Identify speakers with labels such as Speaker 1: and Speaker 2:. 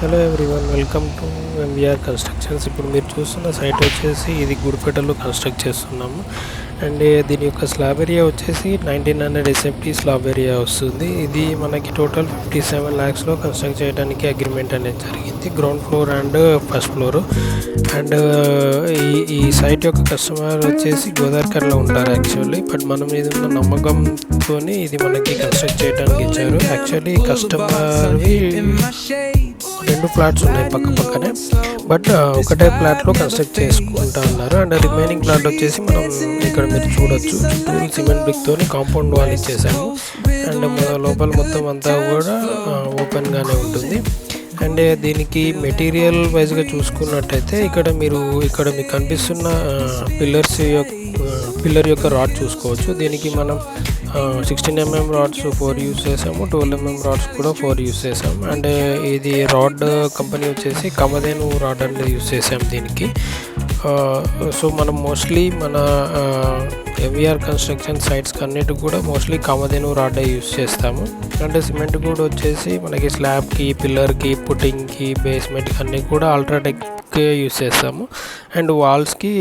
Speaker 1: Hello everyone, welcome to MVR constructions. ఇప్పుడు మీరు చూస్తున్న సైట్ వచ్చేసి ఇది గుడిపేటలో కన్స్ట్రక్ట్ చేస్తున్నాము. అండ్ దీని యొక్క స్లాబ్ ఏరియా వచ్చేసి 1900 ఎస్ఎఫ్టీ స్లాబ్ ఏరియా వస్తుంది. ఇది మనకి టోటల్ 57 lakhsలో కన్స్ట్రక్ట్ చేయడానికి అగ్రిమెంట్ అనేది జరిగింది. Ground floor and first floor. And ఈ సైట్ యొక్క కస్టమర్ వచ్చేసి గోదావరికర్లో ఉంటారు యాక్చువల్లీ. బట్ మనం మీద ఉన్న నమ్మకంతో ఇది మనకి కన్స్ట్రక్ట్ చేయడానికి ఇచ్చారు. యాక్చువల్లీ కస్టమర్వి 2 ప్లాట్స్ ఉన్నాయి పక్క పక్కనే, బట్ ఒకటే ప్లాట్లో కన్స్ట్రక్ట్ చేసుకుంటా ఉన్నారు. అండ్ రిమైనింగ్ ప్లాట్ వచ్చేసి మనం ఇక్కడ మీరు చూడొచ్చు, చుట్టూ సిమెంట్ బ్రిక్తో కాంపౌండ్ వాల్ ఇచ్చేసాము. అండ్ లోపల మొత్తం అంతా కూడా ఓపెన్గానే ఉంటుంది. అండ్ దీనికి మెటీరియల్ వైజ్గా చూసుకున్నట్టయితే ఇక్కడ మీకు కనిపిస్తున్న పిల్లర్ యొక్క రాడ్ చూసుకోవచ్చు. దీనికి మనం 16 mm రాడ్స్ 4 యూస్ చేసాము, 12 mm రాడ్స్ కూడా 4 యూస్ చేసాము. అండ్ ఇది రాడ్ కంపెనీ వచ్చేసి కమధేను రాడ్ అనేది యూస్ చేసాము దీనికి. సో మనం మోస్ట్లీ మన ఎంవిఆర్ కన్స్ట్రక్షన్ సైట్స్కి అన్నిటికి కూడా మోస్ట్లీ కమధేను రాడే యూస్ చేస్తాము. అంటే సిమెంట్ కూడా వచ్చేసి మనకి స్లాబ్కి, పిల్లర్కి, పుట్టింగ్కి, బేస్మెంట్కి అన్నీ కూడా అల్ట్రాటెక్ యూస్ చేస్తాము. అండ్ వాల్స్కి